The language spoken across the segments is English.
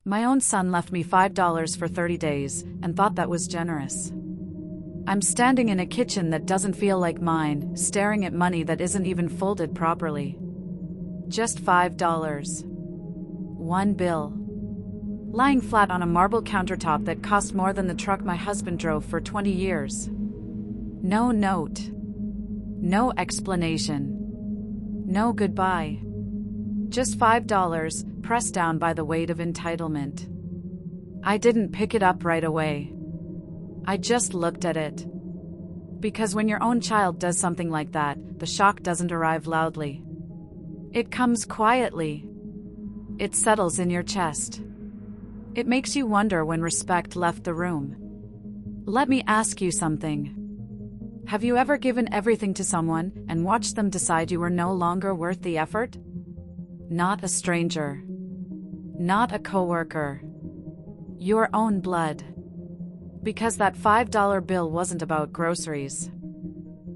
My own son left me $5 for 30 days and thought that was generous. I'm standing in a kitchen that doesn't feel like mine, staring at money that isn't even folded properly. Just $5. One bill. Lying flat on a marble countertop that cost more than the truck my husband drove for 20 years. No note. No explanation. No goodbye. Just $5, pressed down by the weight of entitlement. I didn't pick it up right away. I just looked at it. Because when your own child does something like that, the shock doesn't arrive loudly. It comes quietly. It settles in your chest. It makes you wonder when respect left the room. Let me ask you something. Have you ever given everything to someone and watched them decide you were no longer worth the effort? Not a stranger. Not a coworker. Your own blood. Because that $5 bill wasn't about groceries.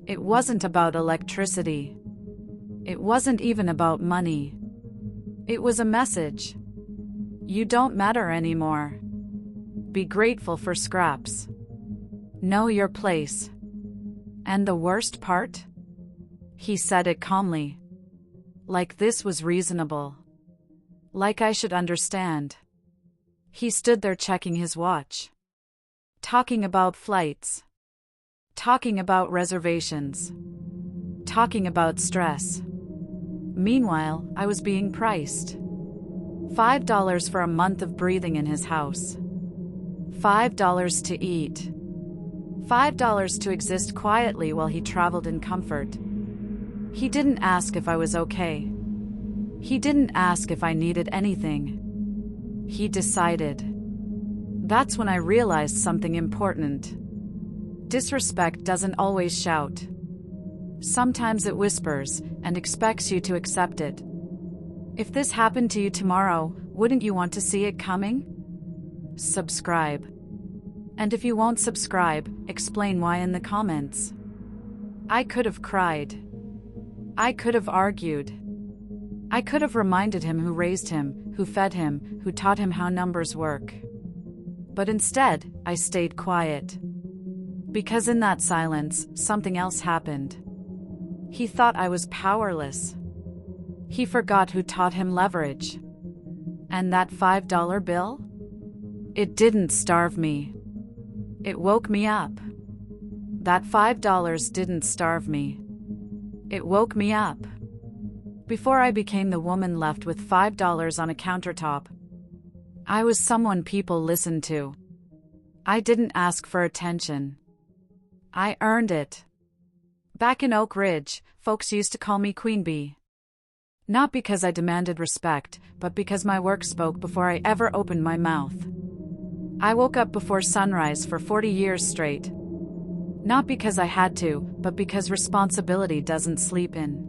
It wasn't about electricity. It wasn't even about money. It was a message. You don't matter anymore. Be grateful for scraps. Know your place. And the worst part? He said it calmly. Like this was reasonable. Like I should understand. He stood there checking his watch. Talking about flights. Talking about reservations. Talking about stress. Meanwhile, I was being priced. $5 for a month of breathing in his house. $5 to eat. $5 to exist quietly while he traveled in comfort. He didn't ask if I was okay. He didn't ask if I needed anything. He decided. That's when I realized something important. Disrespect doesn't always shout. Sometimes it whispers and expects you to accept it. If this happened to you tomorrow, wouldn't you want to see it coming? Subscribe. And if you won't subscribe, explain why in the comments. I could have cried. I could have argued. I could have reminded him who raised him, who fed him, who taught him how numbers work. But instead, I stayed quiet. Because in that silence, something else happened. He thought I was powerless. He forgot who taught him leverage. And that $5 bill? It didn't starve me. It woke me up. That $5 didn't starve me. It woke me up. Before I became the woman left with $5 on a countertop, I was someone people listened to. I didn't ask for attention. I earned it. Back in Oak Ridge, folks used to call me Queen Bee. Not because I demanded respect, but because my work spoke before I ever opened my mouth. I woke up before sunrise for 40 years straight. Not because I had to, but because responsibility doesn't sleep in.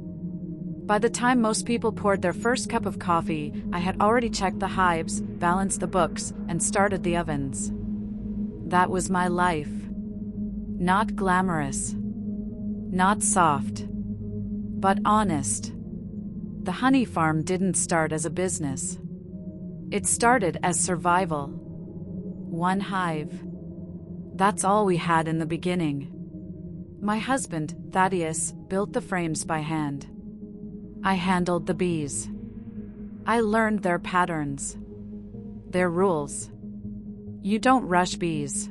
By the time most people poured their first cup of coffee, I had already checked the hives, balanced the books, and started the ovens. That was my life. Not glamorous. Not soft. But honest. The honey farm didn't start as a business. It started as survival. One hive. That's all we had in the beginning. My husband, Thaddeus, built the frames by hand. I handled the bees. I learned their patterns. Their rules. You don't rush bees.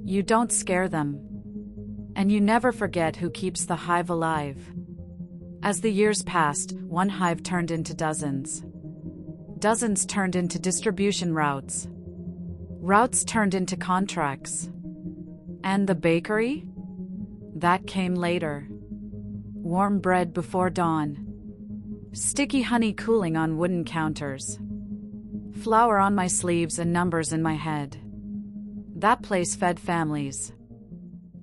You don't scare them. And you never forget who keeps the hive alive. As the years passed, one hive turned into dozens. Dozens turned into distribution routes. Routes turned into contracts. And the bakery? That came later. Warm bread before dawn. Sticky honey cooling on wooden counters. Flour on my sleeves and numbers in my head. That place fed families.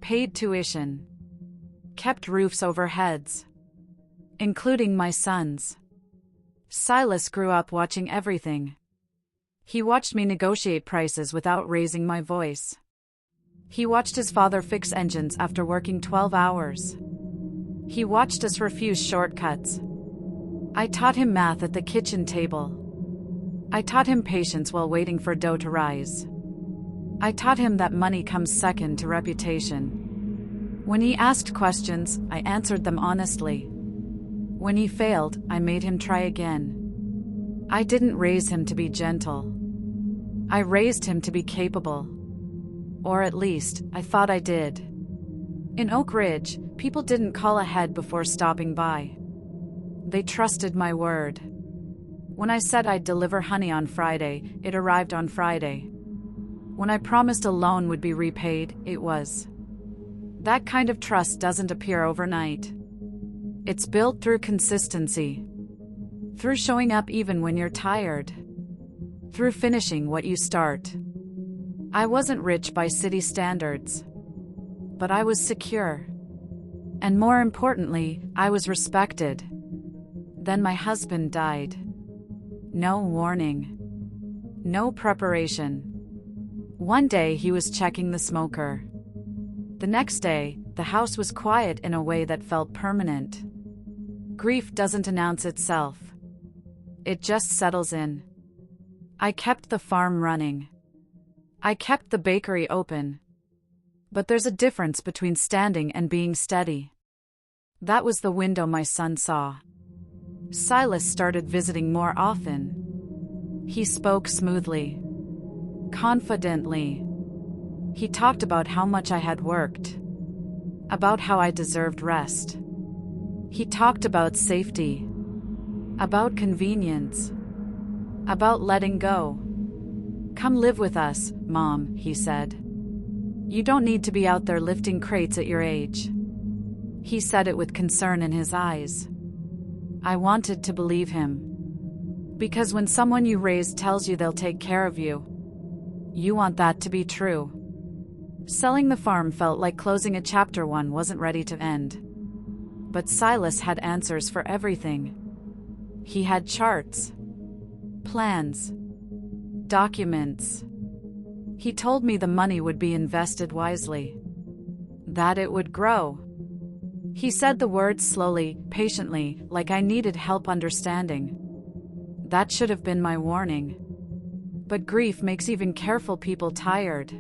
Paid tuition. Kept roofs over heads. Including my son's. Silas grew up watching everything. He watched me negotiate prices without raising my voice. He watched his father fix engines after working 12 hours. He watched us refuse shortcuts. I taught him math at the kitchen table. I taught him patience while waiting for dough to rise. I taught him that money comes second to reputation. When he asked questions, I answered them honestly. When he failed, I made him try again. I didn't raise him to be gentle. I raised him to be capable. Or at least, I thought I did. In Oak Ridge, people didn't call ahead before stopping by. They trusted my word. When I said I'd deliver honey on Friday, it arrived on Friday. When I promised a loan would be repaid, it was. That kind of trust doesn't appear overnight. It's built through consistency. Through showing up even when you're tired. Through finishing what you start. I wasn't rich by city standards. But I was secure. And more importantly, I was respected. Then my husband died. No warning. No preparation. One day he was checking the smoker. The next day, the house was quiet in a way that felt permanent. Grief doesn't announce itself. It just settles in. I kept the farm running. I kept the bakery open. But there's a difference between standing and being steady. That was the window my son saw. Silas started visiting more often. He spoke smoothly. Confidently. He talked about how much I had worked. About how I deserved rest. He talked about safety. About convenience. About letting go. Come live with us, Mom, he said. You don't need to be out there lifting crates at your age. He said it with concern in his eyes. I wanted to believe him. Because when someone you raised tells you they'll take care of you, you want that to be true. Selling the farm felt like closing a chapter one wasn't ready to end. But Silas had answers for everything. He had charts, plans, documents. He told me the money would be invested wisely. That it would grow. He said the words slowly, patiently, like I needed help understanding. That should have been my warning. But grief makes even careful people tired.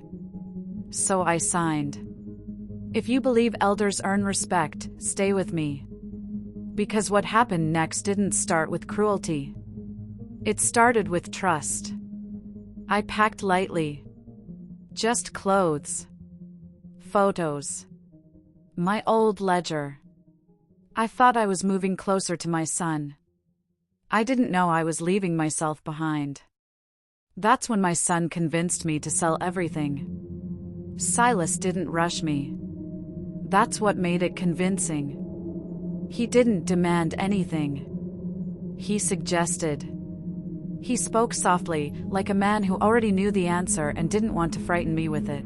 So I signed. If you believe elders earn respect, stay with me. Because what happened next didn't start with cruelty. It started with trust. I packed lightly. Just clothes. Photos. My old ledger. I thought I was moving closer to my son. I didn't know I was leaving myself behind. That's when my son convinced me to sell everything. Silas didn't rush me. That's what made it convincing. He didn't demand anything. He suggested. He spoke softly, like a man who already knew the answer and didn't want to frighten me with it.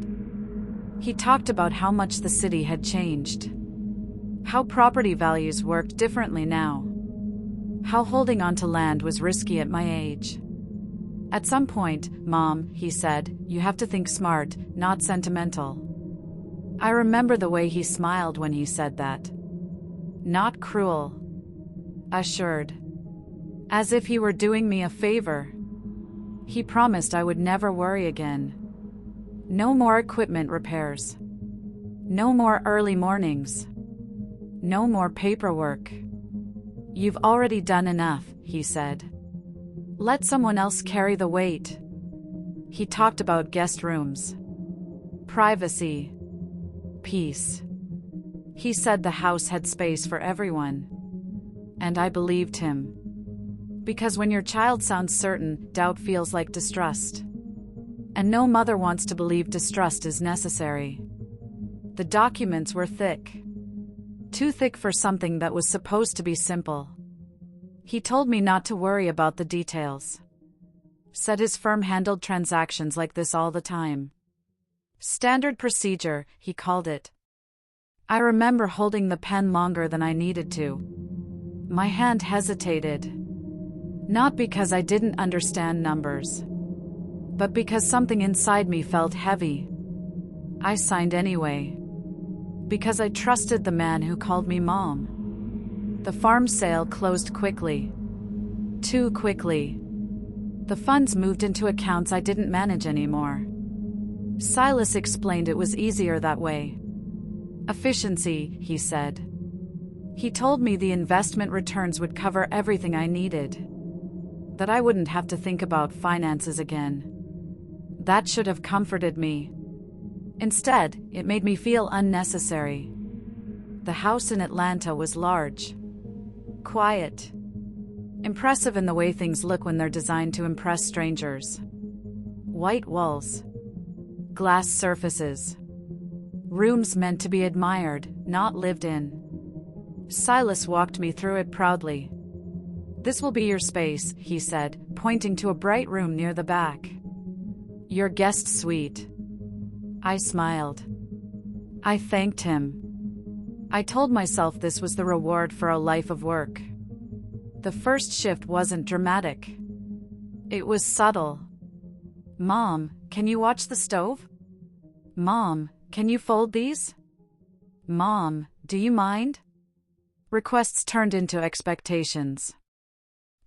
He talked about how much the city had changed. How property values worked differently now. How holding onto land was risky at my age. At some point, Mom, he said, you have to think smart, not sentimental. I remember the way he smiled when he said that. Not cruel. Assured. As if he were doing me a favor. He promised I would never worry again. No more equipment repairs. No more early mornings. No more paperwork. You've already done enough, he said. Let someone else carry the weight. He talked about guest rooms. Privacy. Peace. He said the house had space for everyone. And I believed him. Because when your child sounds certain, doubt feels like distrust. And no mother wants to believe distrust is necessary. The documents were thick. Too thick for something that was supposed to be simple. He told me not to worry about the details. Said his firm handled transactions like this all the time. Standard procedure, he called it. I remember holding the pen longer than I needed to. My hand hesitated. Not because I didn't understand numbers. But because something inside me felt heavy. I signed anyway. Because I trusted the man who called me Mom. The farm sale closed quickly. Too quickly. The funds moved into accounts I didn't manage anymore. Silas explained it was easier that way. Efficiency, he said. He told me the investment returns would cover everything I needed. That I wouldn't have to think about finances again. That should have comforted me. Instead, it made me feel unnecessary. The house in Atlanta was large. Quiet. Impressive in the way things look when they're designed to impress strangers. White walls. Glass surfaces. Rooms meant to be admired, not lived in. Silas walked me through it proudly. "This will be your space," he said, pointing to a bright room near the back. "Your guest suite." I smiled. I thanked him. I told myself this was the reward for a life of work. The first shift wasn't dramatic. It was subtle. "Mom, can you watch the stove? Mom, can you fold these? Mom, do you mind?" Requests turned into expectations.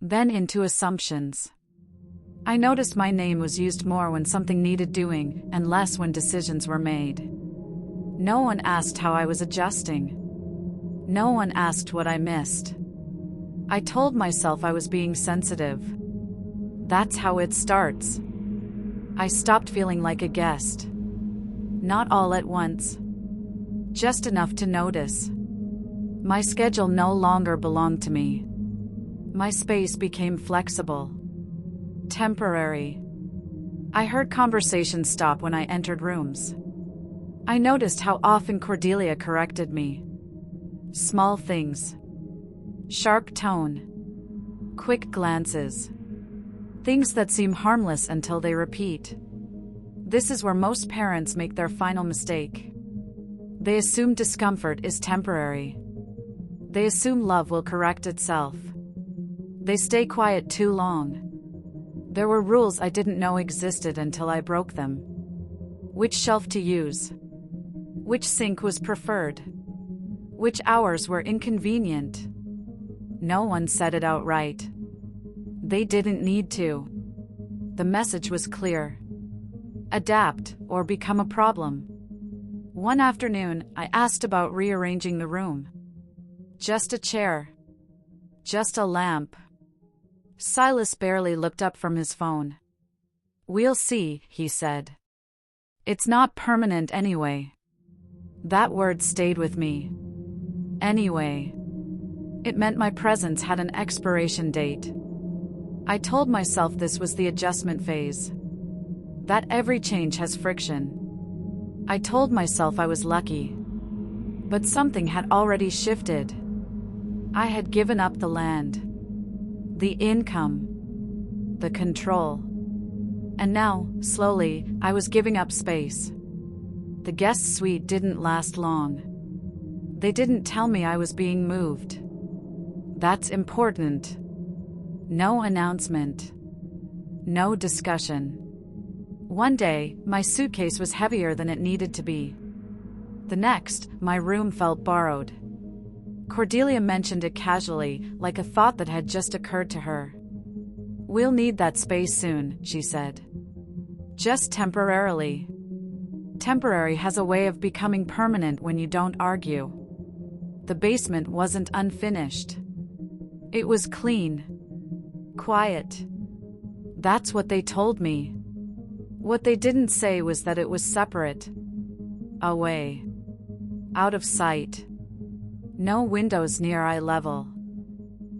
Then into assumptions. I noticed my name was used more when something needed doing and less when decisions were made. No one asked how I was adjusting. No one asked what I missed. I told myself I was being sensitive. That's how it starts. I stopped feeling like a guest. Not all at once. Just enough to notice. My schedule no longer belonged to me. My space became flexible. Temporary. I heard conversations stop when I entered rooms. I noticed how often Cordelia corrected me. Small things. Sharp tone. Quick glances. Things that seem harmless until they repeat. This is where most parents make their final mistake. They assume discomfort is temporary. They assume love will correct itself. They stay quiet too long. There were rules I didn't know existed until I broke them. Which shelf to use? Which sink was preferred? Which hours were inconvenient? No one said it outright. They didn't need to. The message was clear. Adapt, or become a problem. One afternoon, I asked about rearranging the room. Just a chair. Just a lamp. Silas barely looked up from his phone. "We'll see," he said. "It's not permanent anyway." That word stayed with me. Anyway. It meant my presence had an expiration date. I told myself this was the adjustment phase. That every change has friction. I told myself I was lucky. But something had already shifted. I had given up the land. The income. The control. And now, slowly, I was giving up space. The guest suite didn't last long. They didn't tell me I was being moved. That's important. No announcement. No discussion. One day, my suitcase was heavier than it needed to be. The next, my room felt borrowed. Cordelia mentioned it casually, like a thought that had just occurred to her. "We'll need that space soon," she said. "Just temporarily." Temporary has a way of becoming permanent when you don't argue. The basement wasn't unfinished. It was clean. Quiet. That's what they told me. What they didn't say was that it was separate. Away. Out of sight. No windows near eye level.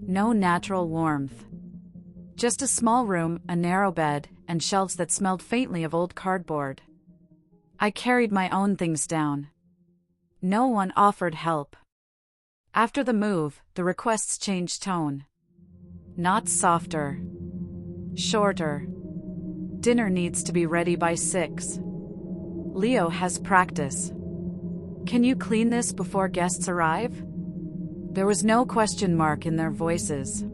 No natural warmth. Just a small room, a narrow bed, and shelves that smelled faintly of old cardboard. I carried my own things down. No one offered help. After the move, the requests changed tone. Not softer. Shorter. "Dinner needs to be ready by 6. Leo has practice. Can you clean this before guests arrive?" There was no question mark in their voices.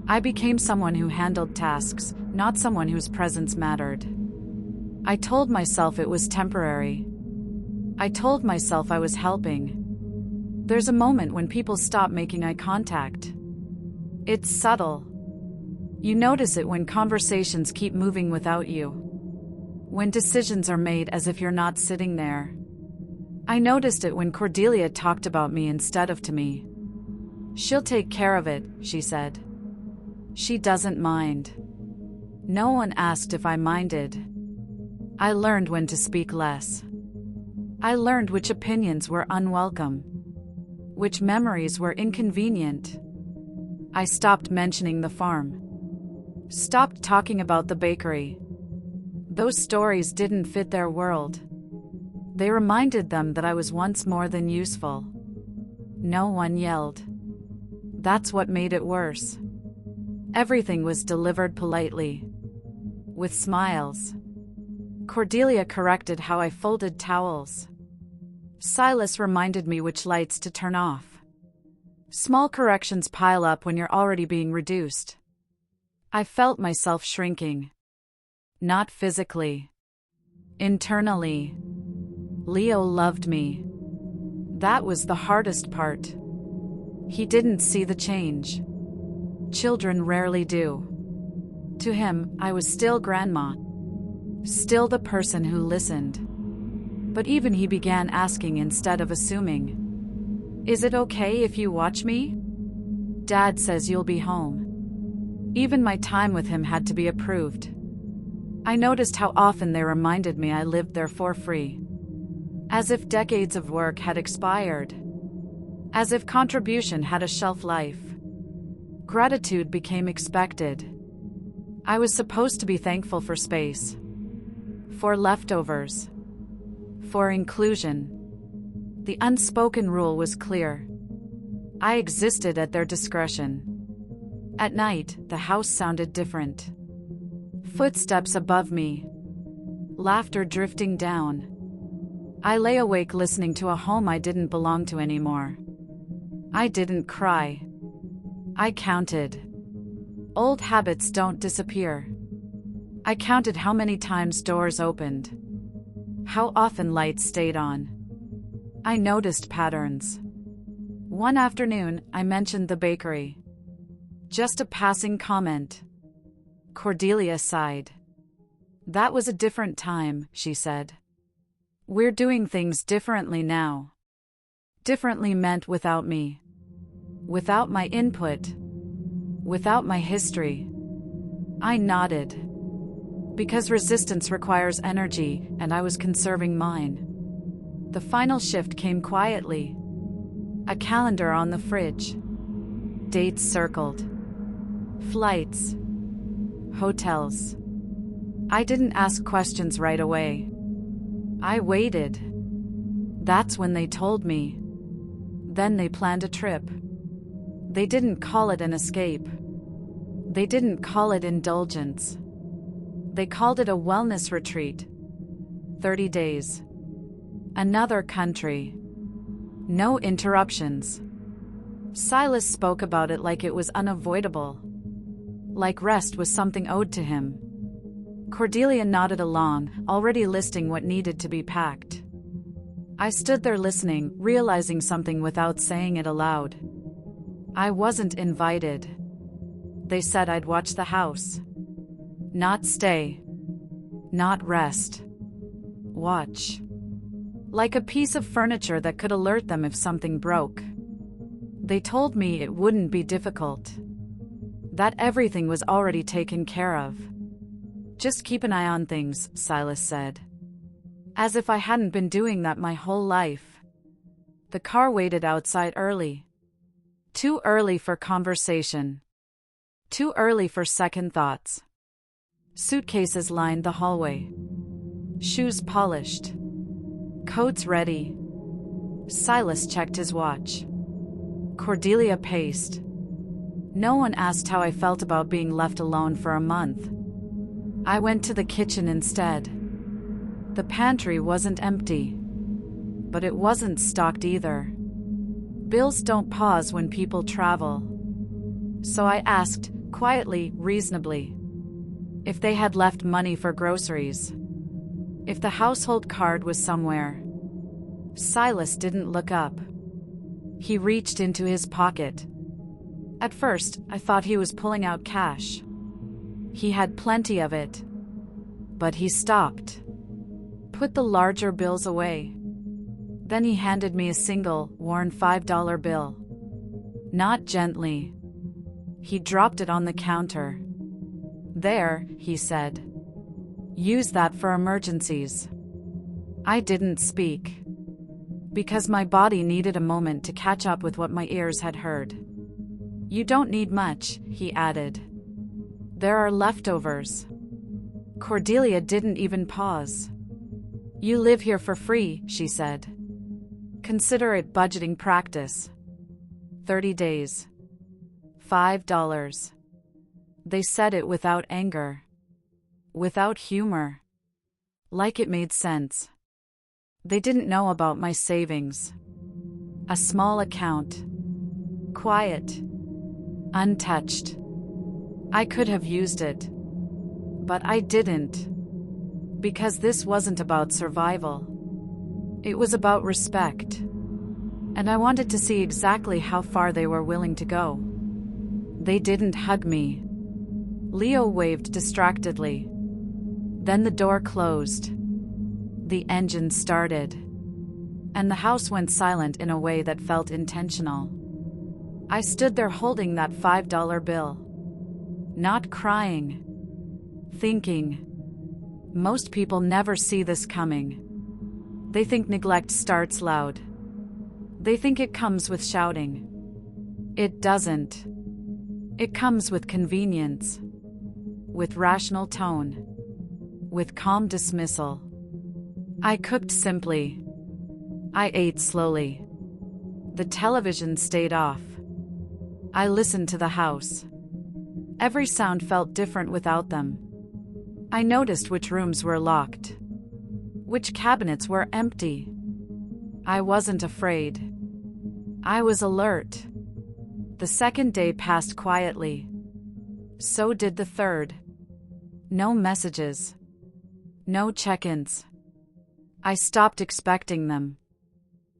I became someone who handled tasks, not someone whose presence mattered. I told myself it was temporary. I told myself I was helping. There's a moment when people stop making eye contact. It's subtle. You notice it when conversations keep moving without you. When decisions are made as if you're not sitting there. I noticed it when Cordelia talked about me instead of to me. She'll take care of it, she said. She doesn't mind. No one asked if I minded. I learned when to speak less. I learned which opinions were unwelcome, which memories were inconvenient. I stopped mentioning the farm. Stopped talking about the bakery. Those stories didn't fit their world. They reminded them that I was once more than useful. No one yelled. That's what made it worse. Everything was delivered politely. With smiles. Cordelia corrected how I folded towels. Silas reminded me which lights to turn off. Small corrections pile up when you're already being reduced. I felt myself shrinking. Not physically. Internally. Leo loved me. That was the hardest part. He didn't see the change. Children rarely do. To him, I was still grandma. Still the person who listened. But even he began asking instead of assuming. Is it okay if you watch me? Dad says you'll be home. Even my time with him had to be approved. I noticed how often they reminded me I lived there for free. As if decades of work had expired. As if contribution had a shelf life. Gratitude became expected. I was supposed to be thankful for space. For leftovers. For inclusion. The unspoken rule was clear. I existed at their discretion. At night, the house sounded different. Footsteps above me. Laughter drifting down. I lay awake listening to a home I didn't belong to anymore. I didn't cry. I counted. Old habits don't disappear. I counted how many times doors opened. How often lights stayed on. I noticed patterns. One afternoon, I mentioned the bakery. Just a passing comment. Cordelia sighed. That was a different time, she said. We're doing things differently now. Differently meant without me. Without my input. Without my history. I nodded. Because resistance requires energy, and I was conserving mine. The final shift came quietly. A calendar on the fridge. Dates circled. Flights. Hotels. I didn't ask questions right away. I waited. That's when they told me. Then they planned a trip. They didn't call it an escape. They didn't call it indulgence. They called it a wellness retreat. 30 days. Another country. No interruptions. Silas spoke about it like it was unavoidable. Like rest was something owed to him. Cordelia nodded along, already listing what needed to be packed. I stood there listening, realizing something without saying it aloud. I wasn't invited. They said I'd watch the house. Not stay. Not rest. Watch. Like a piece of furniture that could alert them if something broke. They told me it wouldn't be difficult. That everything was already taken care of. Just keep an eye on things, Silas said. As if I hadn't been doing that my whole life. The car waited outside early. Too early for conversation. Too early for second thoughts. Suitcases lined the hallway. Shoes polished. Coats ready. Silas checked his watch. Cordelia paced. No one asked how I felt about being left alone for a month. I went to the kitchen instead. The pantry wasn't empty. But it wasn't stocked either. Bills don't pause when people travel. So I asked, quietly, reasonably, if they had left money for groceries. If the household card was somewhere. Silas didn't look up. He reached into his pocket. At first, I thought he was pulling out cash. He had plenty of it. But he stopped. Put the larger bills away. Then he handed me a single, worn $5 bill. Not gently. He dropped it on the counter. There, he said. Use that for emergencies. I didn't speak. Because my body needed a moment to catch up with what my ears had heard. You don't need much, he added. There are leftovers. Cordelia didn't even pause. You live here for free, she said. Consider it budgeting practice. 30 days. $5. They said it without anger. Without humor. Like it made sense. They didn't know about my savings. A small account. Quiet. Untouched. I could have used it. But I didn't. Because this wasn't about survival. It was about respect. And I wanted to see exactly how far they were willing to go. They didn't hug me. Leo waved distractedly. Then the door closed. The engine started. And the house went silent in a way that felt intentional. I stood there holding that $5 bill. Not crying. Thinking. Most people never see this coming. They think neglect starts loud. They think it comes with shouting. It doesn't. It comes with convenience. With rational tone. With calm dismissal. I cooked simply. I ate slowly. The television stayed off. I listened to the house. Every sound felt different without them. I noticed which rooms were locked. Which cabinets were empty. I wasn't afraid. I was alert. The second day passed quietly. So did the third. No messages. No check-ins. I stopped expecting them.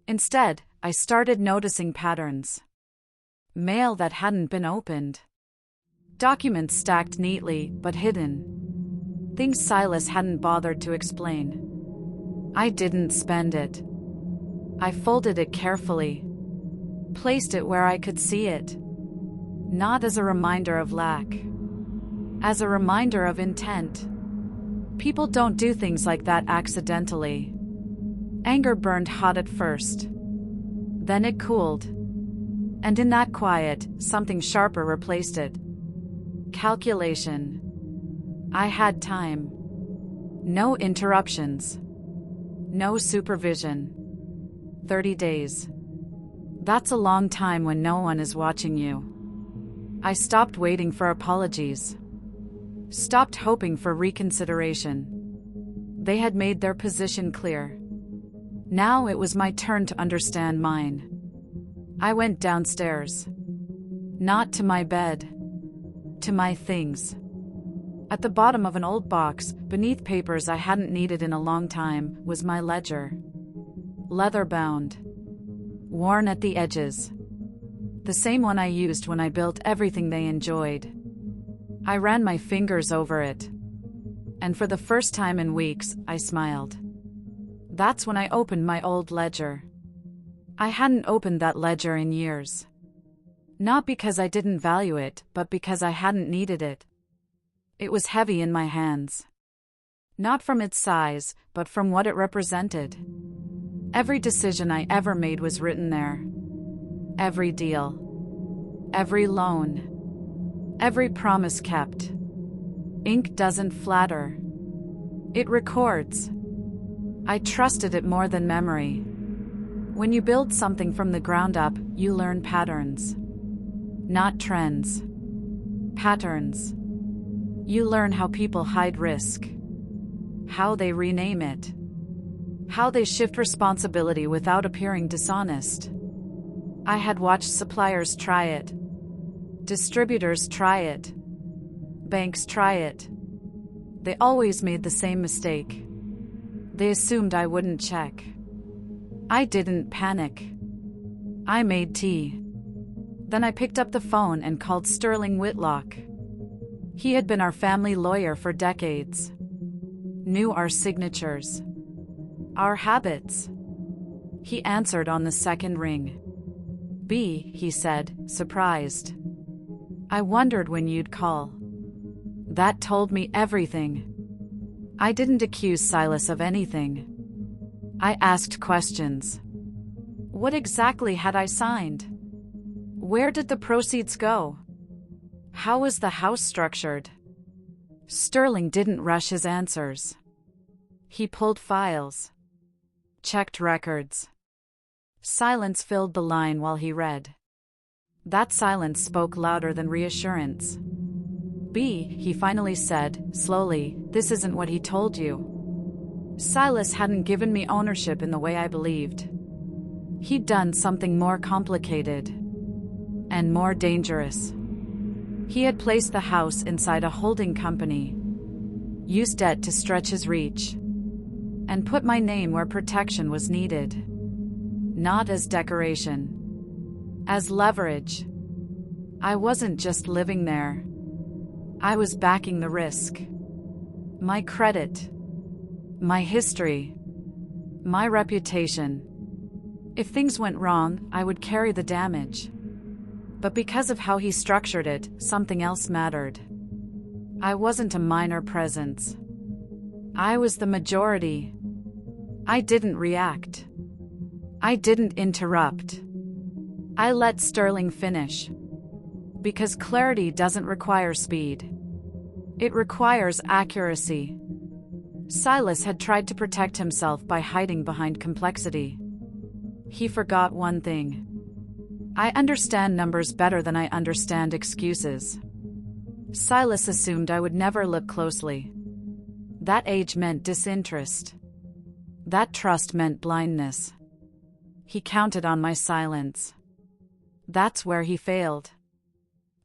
Instead, I started noticing patterns. Mail that hadn't been opened. Documents stacked neatly, but hidden. Things Silas hadn't bothered to explain. I didn't spend it. I folded it carefully. Placed it where I could see it. Not as a reminder of lack. As a reminder of intent. People don't do things like that accidentally. Anger burned hot at first. Then it cooled. And in that quiet, something sharper replaced it. Calculation. I had time. No interruptions. No supervision. 30 days. That's a long time when no one is watching you. I stopped waiting for apologies. Stopped hoping for reconsideration. They had made their position clear. Now it was my turn to understand mine. I went downstairs. Not to my bed. To my things. At the bottom of an old box, beneath papers I hadn't needed in a long time, was my ledger. Leather-bound. Worn at the edges. The same one I used when I built everything they enjoyed. I ran my fingers over it. And for the first time in weeks, I smiled. That's when I opened my old ledger. I hadn't opened that ledger in years. Not because I didn't value it, but because I hadn't needed it. It was heavy in my hands. Not from its size, but from what it represented. Every decision I ever made was written there. Every deal. Every loan. Every promise kept. Ink doesn't flatter. It records. I trusted it more than memory. When you build something from the ground up, you learn patterns. Not trends. Patterns. You learn how people hide risk. How they rename it. How they shift responsibility without appearing dishonest. I had watched suppliers try it. Distributors try it. Banks try it. They always made the same mistake. They assumed I wouldn't check. I didn't panic. I made tea. Then I picked up the phone and called Sterling Whitlock. He had been our family lawyer for decades. Knew our signatures. Our habits. He answered on the second ring. "B," he said, surprised. "I wondered when you'd call." That told me everything. I didn't accuse Silas of anything. I asked questions. What exactly had I signed? Where did the proceeds go? How was the house structured? Sterling didn't rush his answers. He pulled files. Checked records. Silence filled the line while he read. That silence spoke louder than reassurance. "B," he finally said, slowly, "this isn't what he told you." Silas hadn't given me ownership in the way I believed. He'd done something more complicated. And more dangerous. He had placed the house inside a holding company. Used debt to stretch his reach. And put my name where protection was needed. Not as decoration. As leverage. I wasn't just living there. I was backing the risk. My credit. My history. My reputation. If things went wrong, I would carry the damage. But because of how he structured it, something else mattered. I wasn't a minor presence. I was the majority. I didn't react. I didn't interrupt. I let Sterling finish. Because clarity doesn't require speed. It requires accuracy. Silas had tried to protect himself by hiding behind complexity. He forgot one thing. I understand numbers better than I understand excuses. Silas assumed I would never look closely. That age meant disinterest. That trust meant blindness. He counted on my silence. That's where he failed.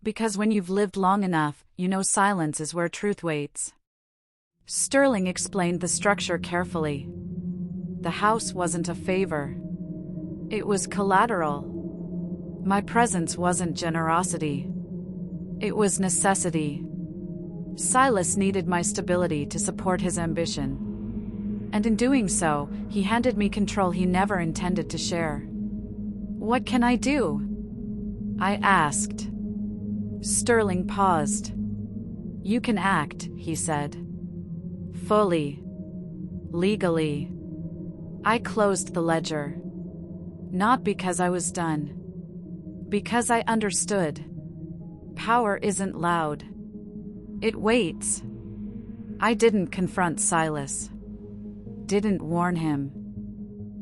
Because when you've lived long enough, you know silence is where truth waits. Sterling explained the structure carefully. The house wasn't a favor. It was collateral. My presence wasn't generosity. It was necessity. Silas needed my stability to support his ambition. And in doing so, he handed me control he never intended to share. "What can I do?" I asked. Sterling paused. "You can act," he said. "Fully. Legally." I closed the ledger. Not because I was done. Because I understood. Power isn't loud. It waits. I didn't confront Silas. Didn't warn him.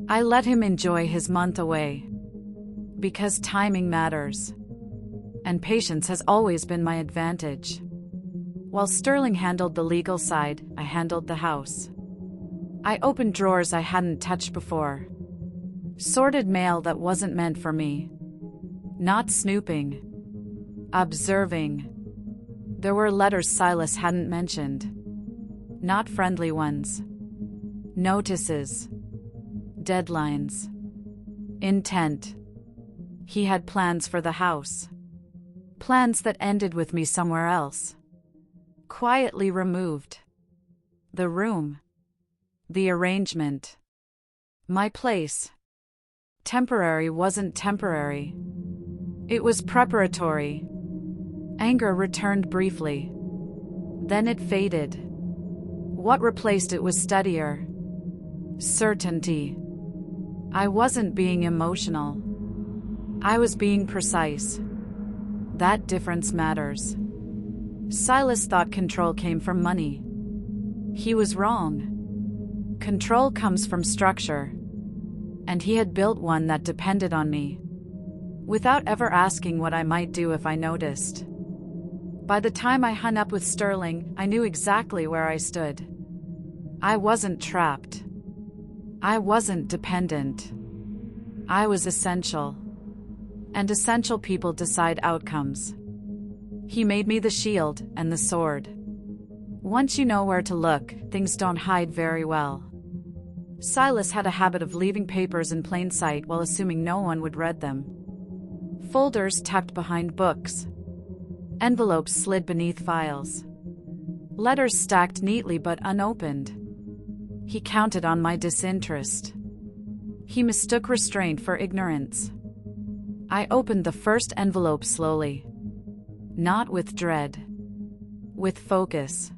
I let him enjoy his month away. Because timing matters. And patience has always been my advantage. While Sterling handled the legal side, I handled the house. I opened drawers I hadn't touched before. Sorted mail that wasn't meant for me. Not snooping. Observing. There were letters Silas hadn't mentioned. Not friendly ones. Notices. Deadlines. Intent. He had plans for the house. Plans that ended with me somewhere else. Quietly removed. The room. The arrangement. My place. Temporary wasn't temporary. It was preparatory. Anger returned briefly. Then it faded. What replaced it was steadier. Certainty. I wasn't being emotional. I was being precise. That difference matters. Silas thought control came from money. He was wrong. Control comes from structure. And he had built one that depended on me. Without ever asking what I might do if I noticed. By the time I hung up with Sterling, I knew exactly where I stood. I wasn't trapped. I wasn't dependent. I was essential. And essential people decide outcomes. He made me the shield and the sword. Once you know where to look, things don't hide very well. Silas had a habit of leaving papers in plain sight while assuming no one would read them. Folders tucked behind books. Envelopes slid beneath files. Letters stacked neatly but unopened. He counted on my disinterest. He mistook restraint for ignorance. I opened the first envelope slowly. Not with dread. With focus.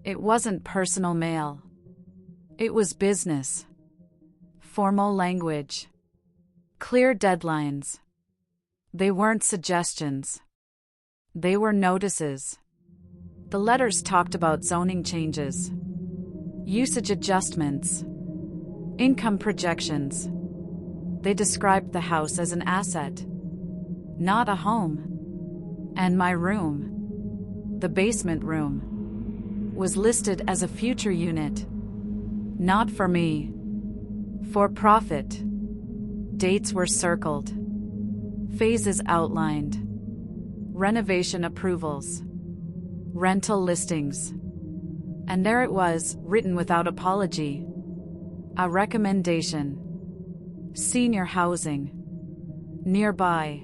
It wasn't personal mail. It was business. Formal language. Clear deadlines. They weren't suggestions. They were notices. The letters talked about zoning changes, usage adjustments, income projections. They described the house as an asset, not a home. And my room, the basement room, was listed as a future unit. Not for me. For profit. Dates were circled. Phases outlined. Renovation approvals. Rental listings. And there it was, written without apology. A recommendation. Senior housing. Nearby.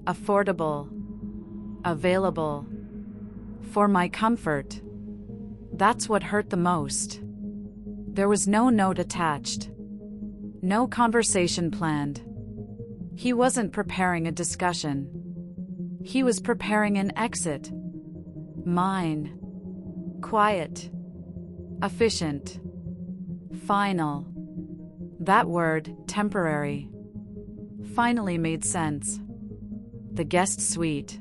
Affordable. Available. For my comfort. That's what hurt the most. There was no note attached. No conversation planned. He wasn't preparing a discussion. He was preparing an exit. Mine. Quiet. Efficient. Final. That word, temporary, finally made sense. The guest suite.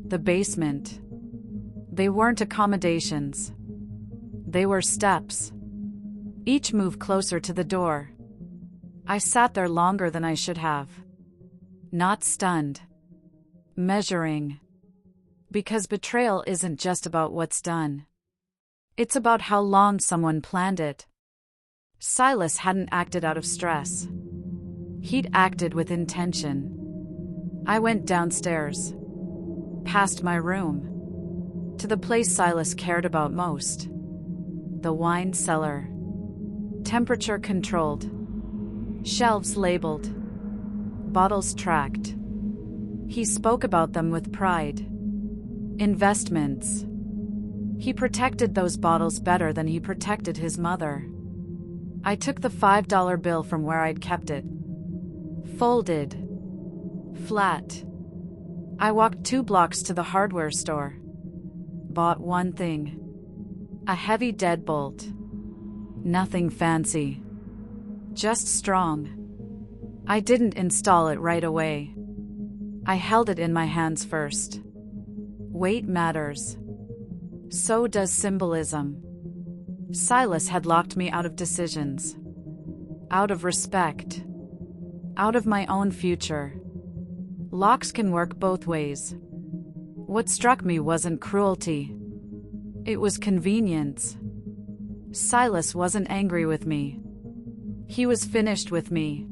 The basement. They weren't accommodations. They were steps. Each move closer to the door. I sat there longer than I should have. Not stunned. Measuring. Because betrayal isn't just about what's done. It's about how long someone planned it. Silas hadn't acted out of stress. He'd acted with intention. I went downstairs. Past my room. To the place Silas cared about most. The wine cellar. Temperature controlled. Shelves labeled. Bottles tracked. He spoke about them with pride. Investments. He protected those bottles better than he protected his mother. I took the $5 bill from where I'd kept it. Folded. Flat. I walked 2 blocks to the hardware store. Bought one thing. A heavy deadbolt. Nothing fancy. Just strong. I didn't install it right away. I held it in my hands first. Weight matters. So does symbolism. Silas had locked me out of decisions. Out of respect. Out of my own future. Locks can work both ways. What struck me wasn't cruelty. It was convenience. Silas wasn't angry with me. He was finished with me.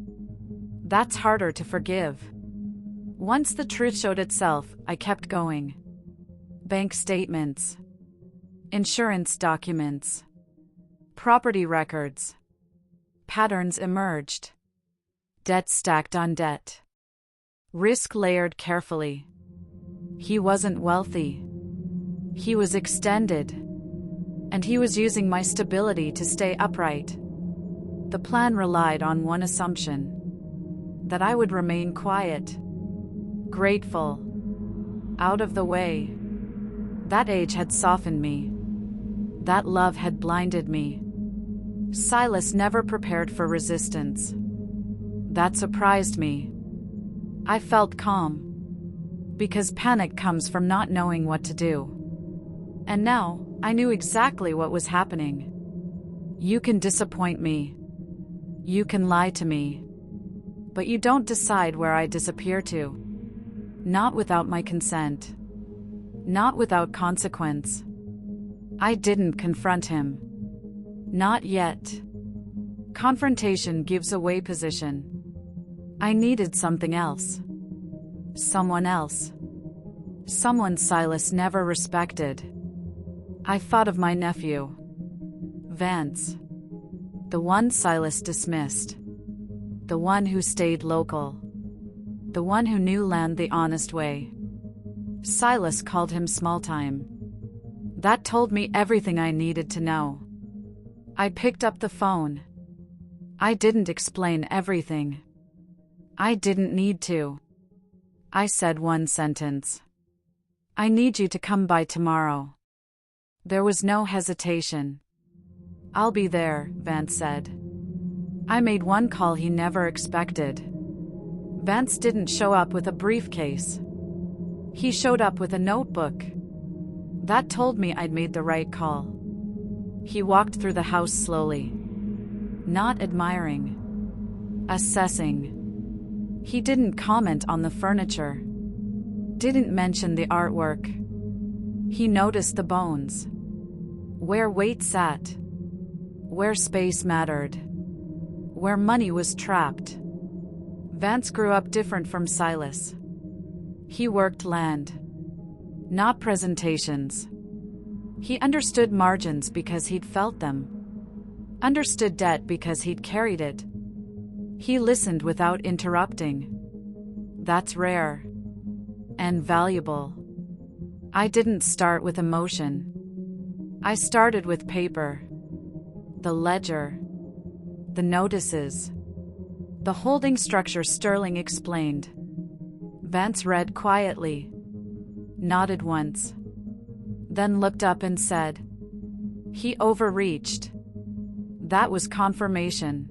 That's harder to forgive. Once the truth showed itself, I kept going. Bank statements. Insurance documents. Property records. Patterns emerged. Debt stacked on debt. Risk layered carefully. He wasn't wealthy. He was extended. And he was using my stability to stay upright. The plan relied on one assumption. That I would remain quiet. Grateful. Out of the way. That age had softened me. That love had blinded me. Silas never prepared for resistance. That surprised me. I felt calm. Because panic comes from not knowing what to do. And now, I knew exactly what was happening. You can disappoint me. You can lie to me. But you don't decide where I disappear to. Not without my consent. Not without consequence. I didn't confront him. Not yet. Confrontation gives away position. I needed something else. Someone else. Someone Silas never respected. I thought of my nephew. Vance. The one Silas dismissed. The one who stayed local. The one who knew land the honest way. Silas called him small time. That told me everything I needed to know. I picked up the phone. I didn't explain everything. I didn't need to. I said one sentence. I need you to come by tomorrow. There was no hesitation. I'll be there, Vance said. I made one call he never expected. Vance didn't show up with a briefcase. He showed up with a notebook. That told me I'd made the right call. He walked through the house slowly. Not admiring. Assessing. He didn't comment on the furniture. Didn't mention the artwork. He noticed the bones. Where weight sat. Where space mattered. Where money was trapped. Vance grew up different from Silas. He worked land. Not presentations. He understood margins because he'd felt them. Understood debt because he'd carried it. He listened without interrupting. That's rare. And valuable. I didn't start with emotion. I started with paper. The ledger. The notices. The holding structure Sterling explained. Vance read quietly. Nodded once. Then looked up and said, "He overreached." That was confirmation.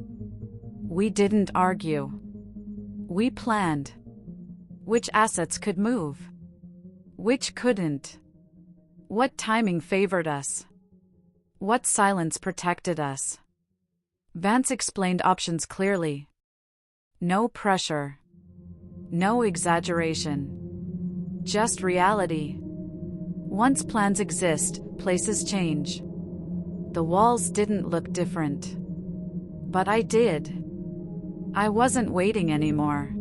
We didn't argue. We planned. Which assets could move? Which couldn't? What timing favored us? What silence protected us? Vance explained options clearly. No pressure. No exaggeration. Just reality. Once plans exist, places change. The walls didn't look different. But I did. I wasn't waiting anymore.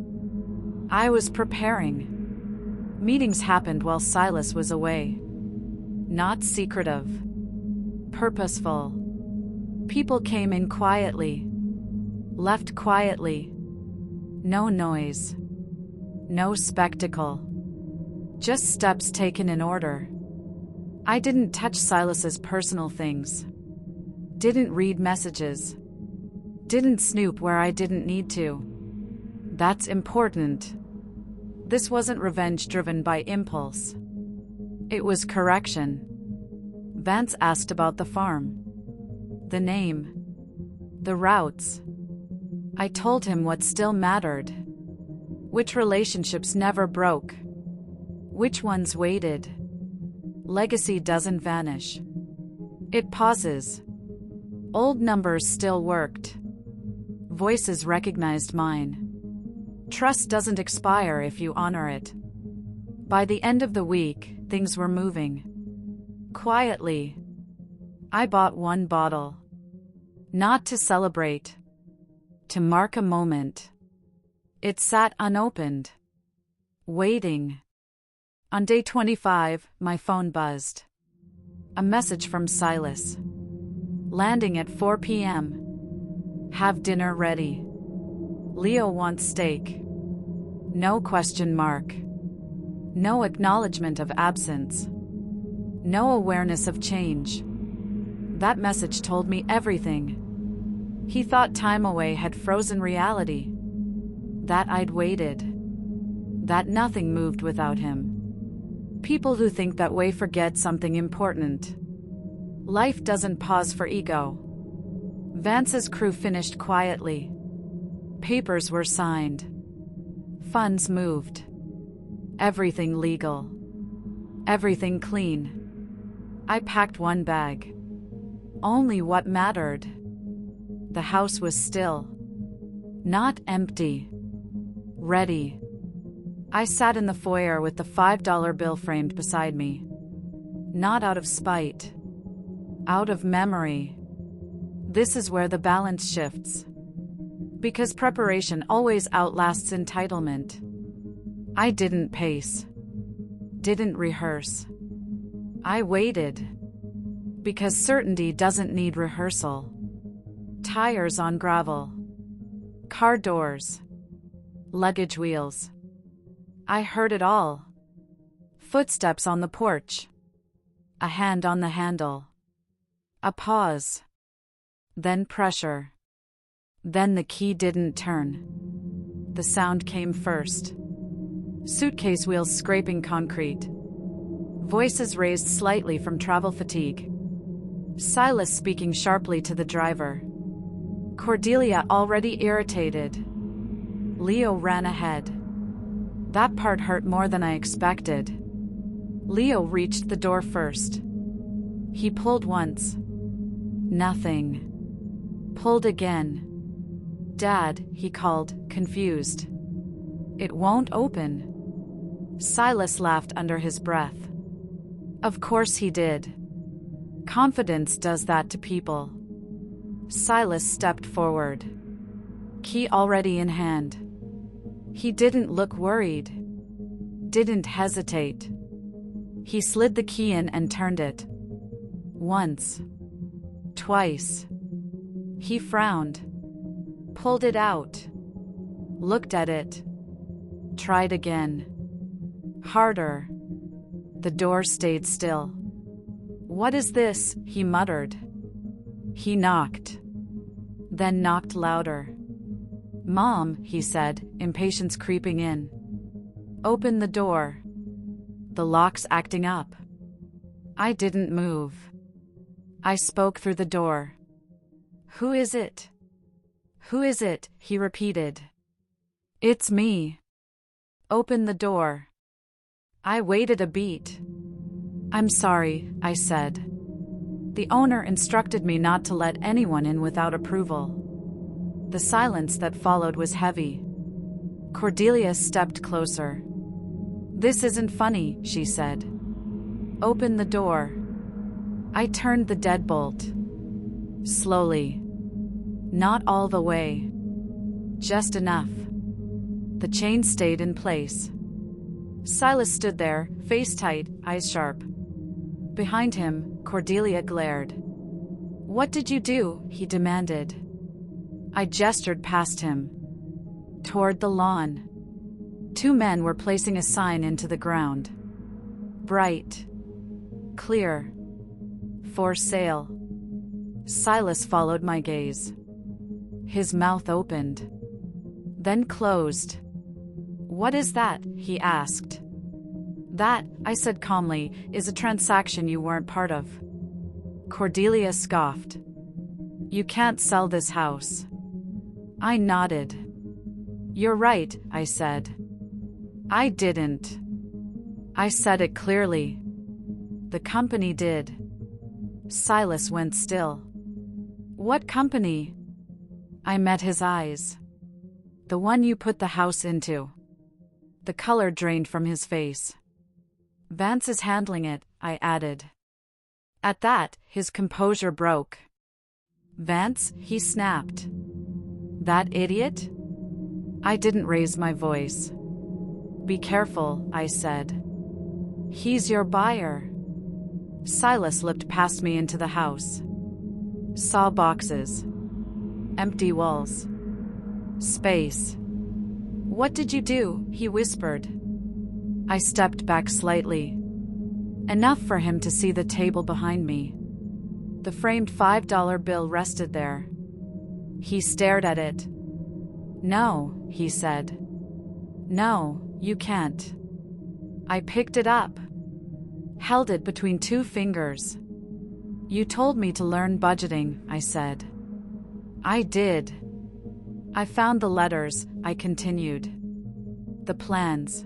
I was preparing. Meetings happened while Silas was away. Not secretive. Purposeful. People came in quietly. Left quietly. No noise. No spectacle. Just steps taken in order. I didn't touch Silas's personal things. Didn't read messages. Didn't snoop where I didn't need to. That's important. This wasn't revenge driven by impulse. It was correction. Vance asked about the farm. The name. The routes. I told him what still mattered. Which relationships never broke. Which ones waited. Legacy doesn't vanish. It pauses. Old numbers still worked. Voices recognized mine. Trust doesn't expire if you honor it. By the end of the week, things were moving. Quietly. I bought one bottle. Not to celebrate. To mark a moment. It sat unopened. Waiting. On day 25, my phone buzzed. A message from Silas. Landing at 4 p.m. Have dinner ready. Leo wants steak. No question mark. No acknowledgement of absence. No awareness of change. That message told me everything. He thought time away had frozen reality. That I'd waited. That nothing moved without him. People who think that way forget something important. Life doesn't pause for ego. Vance's crew finished quietly. Papers were signed. Funds moved. Everything legal. Everything clean. I packed one bag. Only what mattered. The house was still. Not empty. Ready. I sat in the foyer with the $5 bill framed beside me. Not out of spite. Out of memory. This is where the balance shifts. Because preparation always outlasts entitlement. I didn't pace. Didn't rehearse. I waited. Because certainty doesn't need rehearsal. Tires on gravel. Car doors. Luggage wheels. I heard it all. Footsteps on the porch. A hand on the handle. A pause. Then pressure. Then the key didn't turn. The sound came first. Suitcase wheels scraping concrete. Voices raised slightly from travel fatigue. Silas speaking sharply to the driver. Cordelia already irritated. Leo ran ahead. That part hurt more than I expected. Leo reached the door first. He pulled once. Nothing. Pulled again. "Dad," he called, confused. "It won't open." Silas laughed under his breath. Of course he did. Confidence does that to people. Silas stepped forward. Key already in hand. He didn't look worried. Didn't hesitate. He slid the key in and turned it. Once. Twice. He frowned. Pulled it out. Looked at it. Tried again. Harder. The door stayed still. "What is this?" he muttered. He knocked. Then knocked louder. "Mom," he said, impatience creeping in. "Open the door. The lock's acting up." I didn't move. I spoke through the door. "Who is it?" "Who is it?" he repeated. "It's me." "Open the door." I waited a beat. "I'm sorry," I said. The owner instructed me not to let anyone in without approval. The silence that followed was heavy. Cordelia stepped closer. "This isn't funny," she said. "Open the door." I turned the deadbolt. Slowly. Not all the way. Just enough. The chain stayed in place. Silas stood there, face tight, eyes sharp. Behind him, Cordelia glared. "What did you do?" he demanded. I gestured past him. Toward the lawn. 2 men were placing a sign into the ground. Bright. Clear. For sale. Silas followed my gaze. His mouth opened. Then closed. "What is that?" he asked. "That," I said calmly, "is a transaction you weren't part of." Cordelia scoffed. "You can't sell this house." I nodded. "You're right," I said. I didn't. I said it clearly. The company did. Silas went still. "What company?" I met his eyes. "The one you put the house into." The color drained from his face. "Vance is handling it," I added. At that, his composure broke. "Vance?" he snapped. "That idiot?" I didn't raise my voice. "Be careful," I said. "He's your buyer." Silas looked past me into the house. Saw boxes. Empty walls. Space. "What did you do?" he whispered. I stepped back slightly. Enough for him to see the table behind me. The framed $5 bill rested there. He stared at it. "No," he said. "No, you can't." I picked it up. Held it between 2 fingers. "You told me to learn budgeting," I said. I did. I found the letters, I continued. The plans.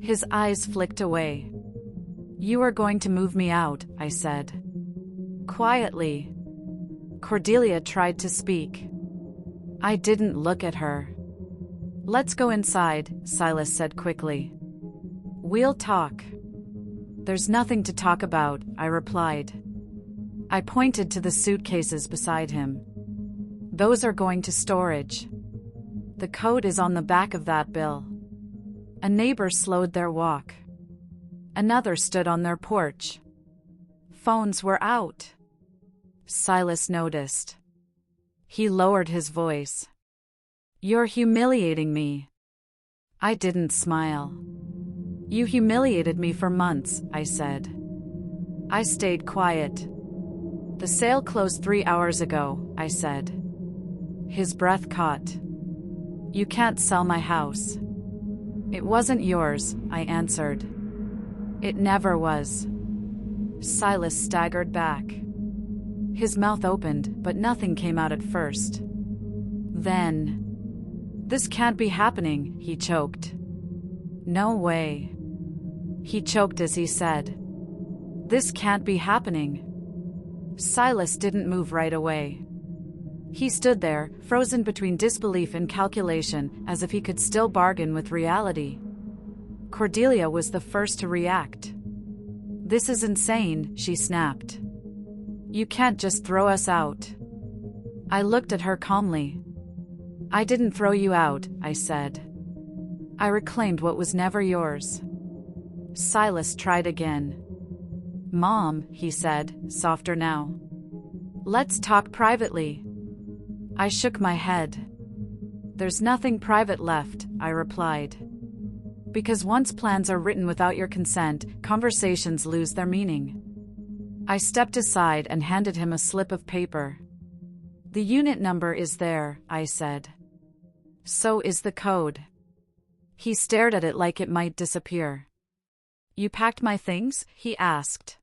His eyes flicked away. "You are going to move me out," I said. Quietly. Cordelia tried to speak. I didn't look at her. "Let's go inside," Silas said quickly. "We'll talk." "There's nothing to talk about," I replied. I pointed to the suitcases beside him. "Those are going to storage. The code is on the back of that bill." A neighbor slowed their walk. Another stood on their porch. Phones were out. Silas noticed. He lowered his voice. "You're humiliating me." I didn't smile. You humiliated me for months, I said. I stayed quiet. The sale closed 3 hours ago, I said. His breath caught. You can't sell my house. It wasn't yours, I answered. It never was. Silas staggered back. His mouth opened, but nothing came out at first. Then, this can't be happening, he choked. No way. He choked as he said, this can't be happening. Silas didn't move right away. He stood there, frozen between disbelief and calculation, as if he could still bargain with reality. Cordelia was the first to react. This is insane, she snapped. You can't just throw us out. I looked at her calmly. I didn't throw you out, I said. I reclaimed what was never yours. Silas tried again. Mom, he said, softer now. Let's talk privately. I shook my head. There's nothing private left, I replied. Because once plans are written without your consent, conversations lose their meaning. I stepped aside and handed him a slip of paper. The unit number is there, I said. So is the code. He stared at it like it might disappear. You packed my things? He asked.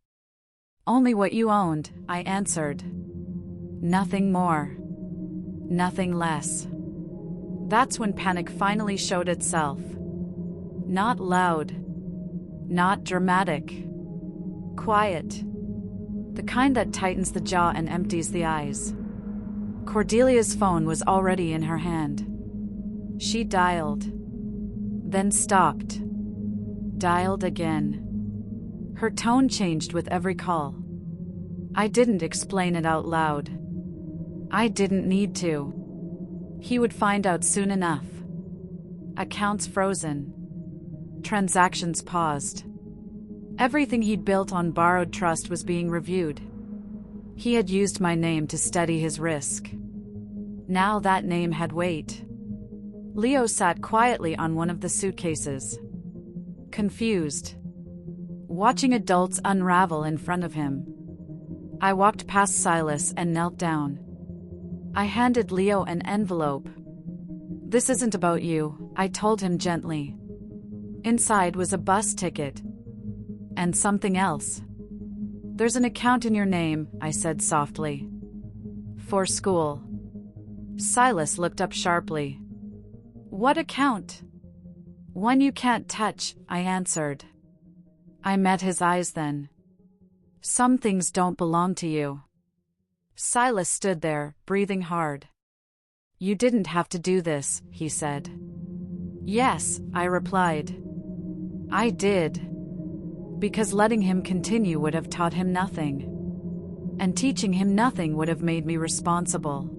Only what you owned, I answered. Nothing more. Nothing less. That's when panic finally showed itself. Not loud. Not dramatic. Quiet. The kind that tightens the jaw and empties the eyes. Cordelia's phone was already in her hand. She dialed. Then stopped. Dialed again. Her tone changed with every call. I didn't explain it out loud. I didn't need to. He would find out soon enough. Accounts frozen. Transactions paused. Everything he'd built on borrowed trust was being reviewed. He had used my name to steady his risk. Now that name had weight. Leo sat quietly on one of the suitcases. Confused. Watching adults unravel in front of him. I walked past Silas and knelt down. I handed Leo an envelope. This isn't about you, I told him gently. Inside was a bus ticket. And something else. There's an account in your name, I said softly. For school. Silas looked up sharply. What account? One you can't touch, I answered. I met his eyes then. Some things don't belong to you. Silas stood there, breathing hard. You didn't have to do this, he said. Yes, I replied. I did. Because letting him continue would have taught him nothing. And teaching him nothing would have made me responsible.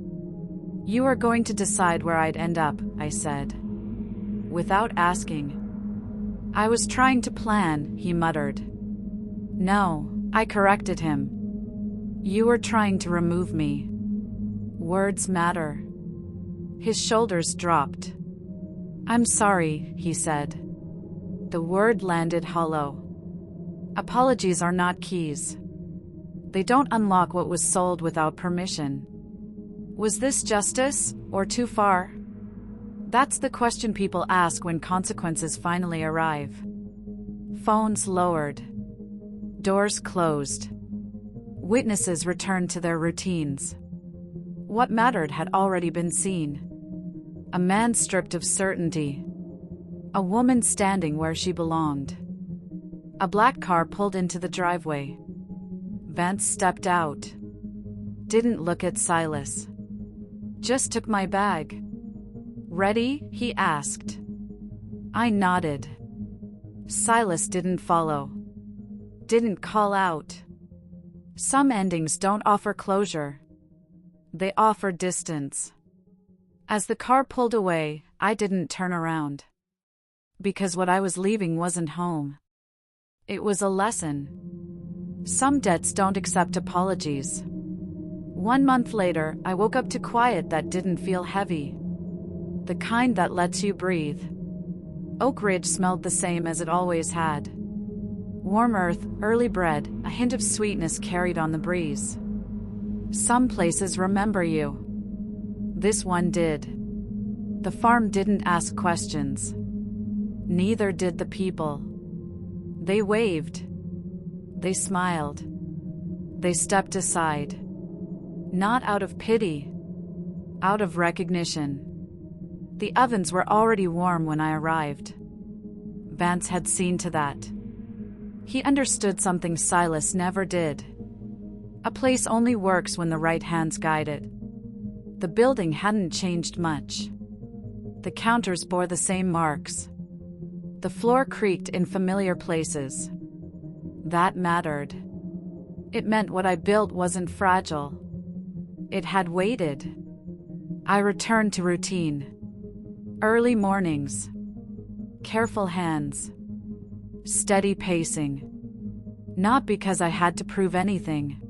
You are going to decide where I'd end up, I said. Without asking. I was trying to plan, he muttered. No, I corrected him. You were trying to remove me. Words matter. His shoulders dropped. I'm sorry, he said. The word landed hollow. Apologies are not keys. They don't unlock what was sold without permission. Was this justice, or too far? That's the question people ask when consequences finally arrive. Phones lowered. Doors closed. Witnesses returned to their routines. What mattered had already been seen. A man stripped of certainty. A woman standing where she belonged. A black car pulled into the driveway. Vance stepped out. Didn't look at Silas. Just took my bag. Ready? He asked. I nodded. Silas didn't follow. Didn't call out. Some endings don't offer closure. They offer distance. As the car pulled away, I didn't turn around. Because what I was leaving wasn't home. It was a lesson. Some debts don't accept apologies. 1 month later, I woke up to quiet that didn't feel heavy. The kind that lets you breathe. Oak Ridge smelled the same as it always had. Warm earth, early bread, a hint of sweetness carried on the breeze. Some places remember you. This one did. The farm didn't ask questions. Neither did the people. They waved. They smiled. They stepped aside. Not out of pity. Out of recognition. The ovens were already warm when I arrived. Vance had seen to that. He understood something Silas never did. A place only works when the right hands guide it. The building hadn't changed much. The counters bore the same marks. The floor creaked in familiar places. That mattered. It meant what I built wasn't fragile. It had waited. I returned to routine. Early mornings. Careful hands. Steady pacing. Not because I had to prove anything.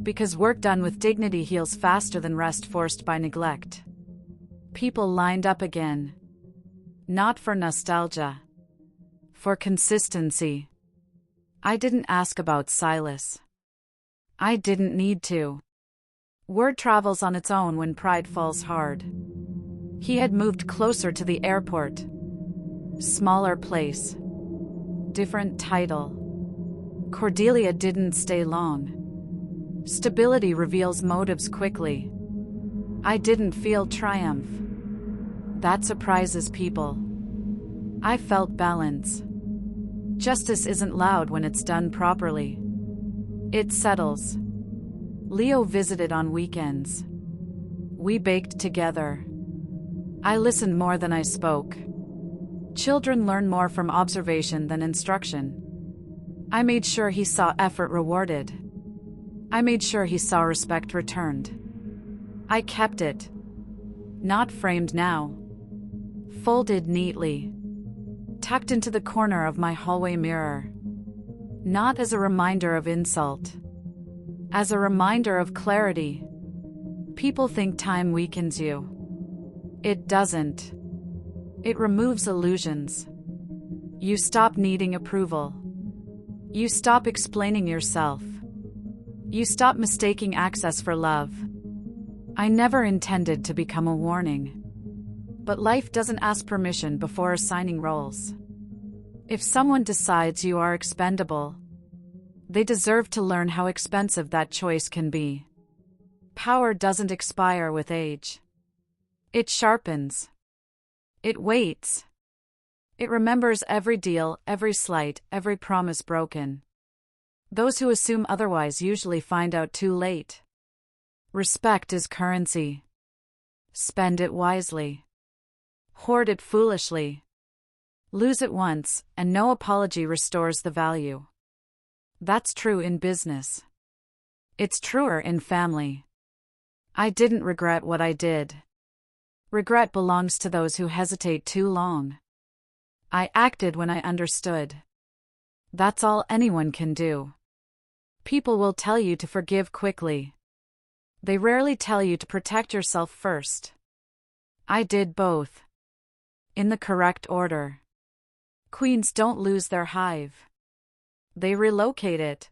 Because work done with dignity heals faster than rest forced by neglect. People lined up again. Not for nostalgia. For consistency. I didn't ask about Silas. I didn't need to. Word travels on its own when pride falls hard. He had moved closer to the airport. Smaller place. Different title. Cordelia didn't stay long. Stability reveals motives quickly. I didn't feel triumph. That surprises people. I felt balance. Justice isn't loud when it's done properly. It settles. Leo visited on weekends. We baked together. I listened more than I spoke. Children learn more from observation than instruction. I made sure he saw effort rewarded. I made sure he saw respect returned. I kept it. Not framed now. Folded neatly. Tucked into the corner of my hallway mirror. Not as a reminder of insult. As a reminder of clarity. People think time weakens you. It doesn't. It removes illusions. You stop needing approval. You stop explaining yourself. You stop mistaking access for love. I never intended to become a warning. But life doesn't ask permission before assigning roles. If someone decides you are expendable, they deserve to learn how expensive that choice can be. Power doesn't expire with age. It sharpens. It waits. It remembers every deal, every slight, every promise broken. Those who assume otherwise usually find out too late. Respect is currency. Spend it wisely. Hoard it foolishly. Lose it once, and no apology restores the value. That's true in business. It's truer in family. I didn't regret what I did. Regret belongs to those who hesitate too long. I acted when I understood. That's all anyone can do. People will tell you to forgive quickly. They rarely tell you to protect yourself first. I did both. In the correct order. Queens don't lose their hive. They relocate it.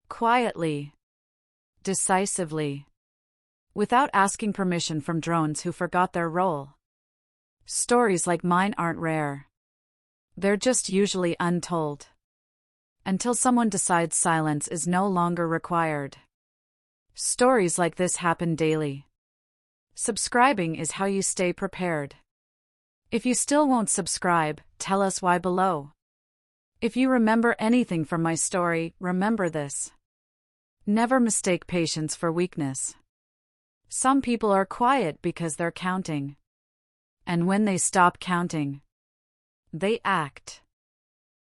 Quietly. Decisively. Without asking permission from drones who forgot their role. Stories like mine aren't rare. They're just usually untold. Until someone decides silence is no longer required. Stories like this happen daily. Subscribing is how you stay prepared. If you still won't subscribe, tell us why below. If you remember anything from my story, remember this. Never mistake patience for weakness. Some people are quiet because they're counting. And when they stop counting, they act.